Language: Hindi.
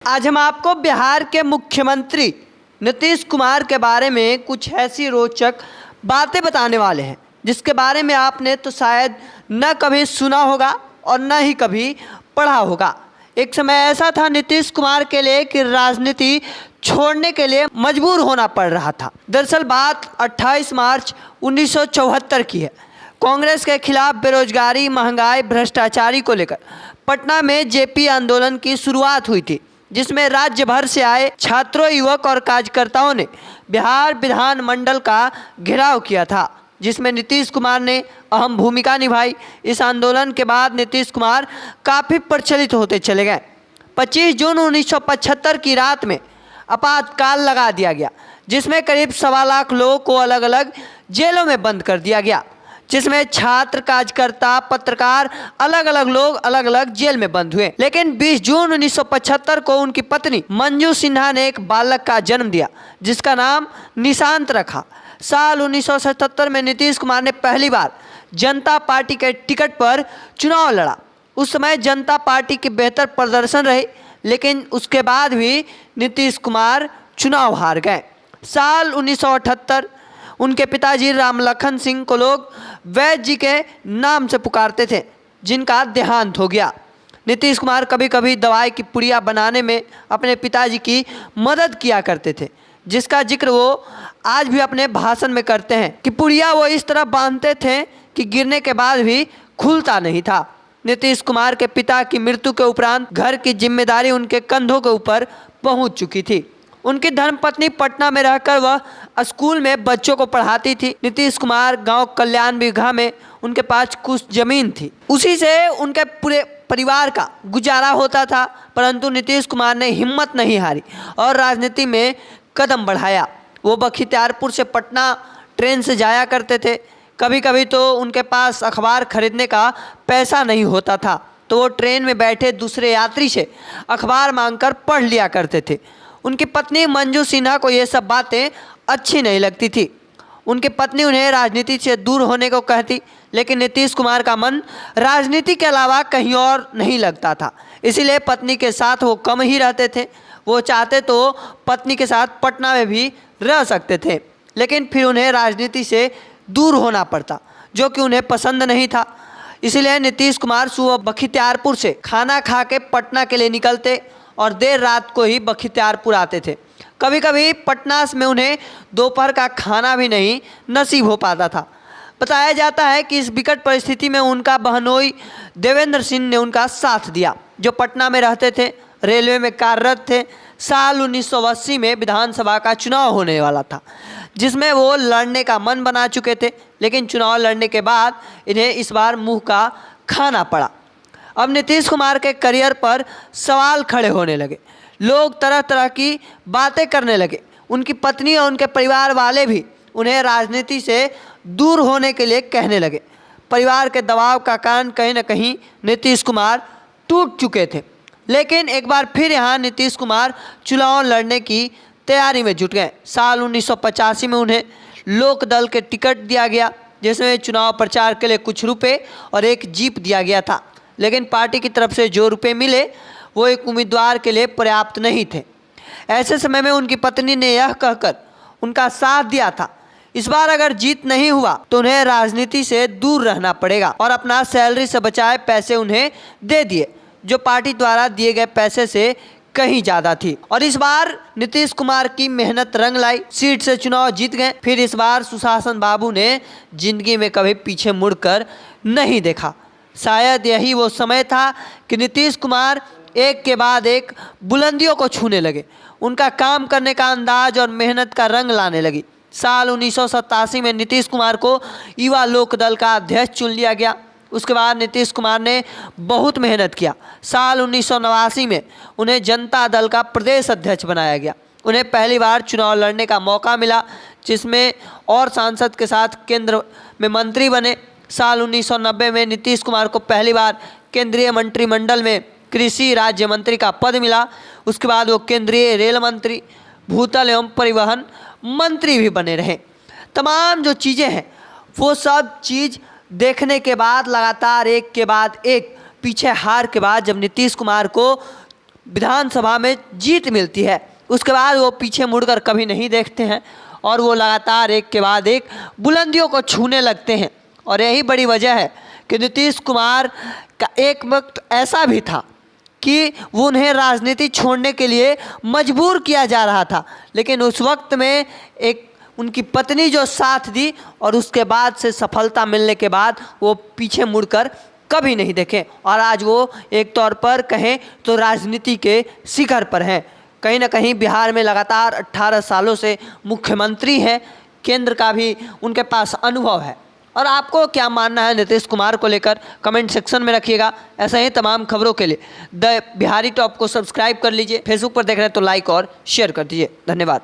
आज हम आपको बिहार के मुख्यमंत्री नीतीश कुमार के बारे में कुछ ऐसी रोचक बातें बताने वाले हैं जिसके बारे में आपने तो शायद न कभी सुना होगा और न ही कभी पढ़ा होगा। एक समय ऐसा था नीतीश कुमार के लिए कि राजनीति छोड़ने के लिए मजबूर होना पड़ रहा था। दरअसल बात 28 मार्च 1974 की है। कांग्रेस के खिलाफ बेरोजगारी, महंगाई, भ्रष्टाचारी को लेकर पटना में जेपी आंदोलन की शुरुआत हुई थी, जिसमें राज्य भर से आए छात्रों, युवक और कार्यकर्ताओं ने बिहार विधानमंडल का घेराव किया था, जिसमें नीतीश कुमार ने अहम भूमिका निभाई। इस आंदोलन के बाद नीतीश कुमार काफ़ी प्रचलित होते चले गए। 25 जून 1975 की रात में आपातकाल लगा दिया गया, जिसमें करीब 1.25 लाख लोगों को अलग अलग जेलों में बंद कर दिया गया, जिसमें छात्र, कार्यकर्ता, पत्रकार, अलग अलग लोग अलग अलग जेल में बंद हुए। लेकिन 20 जून 1975 को उनकी पत्नी मंजू सिन्हा ने एक बालक का जन्म दिया, जिसका नाम निशांत रखा। साल 1977 में नीतीश कुमार ने पहली बार जनता पार्टी के टिकट पर चुनाव लड़ा। उस समय जनता पार्टी की बेहतर प्रदर्शन रही, लेकिन उसके बाद भी नीतीश कुमार चुनाव हार गए। साल 1978 उनके पिताजी रामलखन सिंह को लोग वैद्य जी के नाम से पुकारते थे, जिनका देहांत हो गया। नीतीश कुमार कभी कभी दवाई की पुड़िया बनाने में अपने पिताजी की मदद किया करते थे, जिसका जिक्र वो आज भी अपने भाषण में करते हैं कि पुड़िया वो इस तरह बांधते थे कि गिरने के बाद भी खुलता नहीं था। नीतीश कुमार के पिता की मृत्यु के उपरांत घर की जिम्मेदारी उनके कंधों के ऊपर पहुंच चुकी थी। उनकी धर्मपत्नी पटना में रहकर वह स्कूल में बच्चों को पढ़ाती थी। नीतीश कुमार गांव कल्याण बिघा में उनके पास कुछ जमीन थी, उसी से उनके पूरे परिवार का गुजारा होता था। परंतु नीतीश कुमार ने हिम्मत नहीं हारी और राजनीति में कदम बढ़ाया। वो बख्तियारपुर से पटना ट्रेन से जाया करते थे। कभी कभी तो उनके पास अखबार खरीदने का पैसा नहीं होता था, तो वो ट्रेन में बैठे दूसरे यात्री से अखबार मांगकर पढ़ लिया करते थे। उनकी पत्नी मंजू सिन्हा को ये सब बातें अच्छी नहीं लगती थी। उनकी पत्नी उन्हें राजनीति से दूर होने को कहती, लेकिन नीतीश कुमार का मन राजनीति के अलावा कहीं और नहीं लगता था। इसीलिए पत्नी के साथ वो कम ही रहते थे। वो चाहते तो पत्नी के साथ पटना में भी रह सकते थे, लेकिन फिर उन्हें राजनीति से दूर होना पड़ता, जो कि उन्हें पसंद नहीं था। इसीलिए नीतीश कुमार सुबह बख्तियारपुर से खाना खा के पटना के लिए निकलते और देर रात को ही बख्तियारपुर आते थे। कभी कभी पटना में उन्हें दोपहर का खाना भी नहीं नसीब हो पाता था। बताया जाता है कि इस विकट परिस्थिति में उनका बहनोई देवेंद्र सिंह ने उनका साथ दिया, जो पटना में रहते थे, रेलवे में कार्यरत थे। साल 1980 में विधानसभा का चुनाव होने वाला था, जिसमें वो लड़ने का मन बना चुके थे, लेकिन चुनाव लड़ने के बाद इन्हें इस बार मुँह का खाना पड़ा। अब नीतीश कुमार के करियर पर सवाल खड़े होने लगे। लोग तरह तरह की बातें करने लगे। उनकी पत्नी और उनके परिवार वाले भी उन्हें राजनीति से दूर होने के लिए कहने लगे। परिवार के दबाव का कारण कहीं न कहीं नीतीश कुमार टूट चुके थे। लेकिन एक बार फिर यहाँ नीतीश कुमार चुनाव लड़ने की तैयारी में जुट गए। साल 1985 में उन्हें लोक दल के टिकट दिया गया, जिसमें चुनाव प्रचार के लिए कुछ रुपये और एक जीप दिया गया था। लेकिन पार्टी की तरफ से जो रुपये मिले वो एक उम्मीदवार के लिए पर्याप्त नहीं थे। ऐसे समय में उनकी पत्नी ने यह कहकर उनका साथ दिया था, इस बार अगर जीत नहीं हुआ तो उन्हें राजनीति से दूर रहना पड़ेगा, और अपना सैलरी से बचाए पैसे उन्हें दे दिए, जो पार्टी द्वारा दिए गए पैसे से कहीं ज़्यादा थी। और इस बार नीतीश कुमार की मेहनत रंग लाई, सीट से चुनाव जीत गए। फिर इस बार सुशासन बाबू ने जिंदगी में कभी पीछे मुड़कर नहीं देखा। शायद यही वो समय था कि नीतीश कुमार एक के बाद एक बुलंदियों को छूने लगे। उनका काम करने का अंदाज और मेहनत का रंग लाने लगी। साल 1987 में नीतीश कुमार को युवा लोक दल का अध्यक्ष चुन लिया गया। उसके बाद नीतीश कुमार ने बहुत मेहनत किया। साल 1989 में उन्हें जनता दल का प्रदेश अध्यक्ष बनाया गया। उन्हें पहली बार चुनाव लड़ने का मौका मिला, जिसमें और सांसद के साथ केंद्र में मंत्री बने। साल 1990 में नीतीश कुमार को पहली बार केंद्रीय मंत्रिमंडल में कृषि राज्य मंत्री का पद मिला। उसके बाद वो केंद्रीय रेल मंत्री, भूतल एवं परिवहन मंत्री भी बने रहे। तमाम जो चीज़ें हैं वो सब चीज़ देखने के बाद लगातार एक के बाद एक पीछे हार के बाद जब नीतीश कुमार को विधानसभा में जीत मिलती है, उसके बाद वो पीछे मुड़कर कभी नहीं देखते हैं और वो लगातार एक के बाद एक बुलंदियों को छूने लगते हैं। और यही बड़ी वजह है कि नीतीश कुमार का एक वक्त ऐसा भी था कि वो उन्हें राजनीति छोड़ने के लिए मजबूर किया जा रहा था, लेकिन उस वक्त में एक उनकी पत्नी जो साथ दी और उसके बाद से सफलता मिलने के बाद वो पीछे मुड़कर कभी नहीं देखे और आज वो एक तौर पर कहें तो राजनीति के शिखर पर हैं। कहीं ना कहीं बिहार में लगातार 18 सालों से मुख्यमंत्री हैं, केंद्र का भी उनके पास अनुभव है। और आपको क्या मानना है नीतीश कुमार को लेकर, कमेंट सेक्शन में रखिएगा। ऐसे ही तमाम खबरों के लिए द बिहारी टॉप को सब्सक्राइब कर लीजिए। फेसबुक पर देख रहे हैं तो लाइक और शेयर कर दीजिए। धन्यवाद।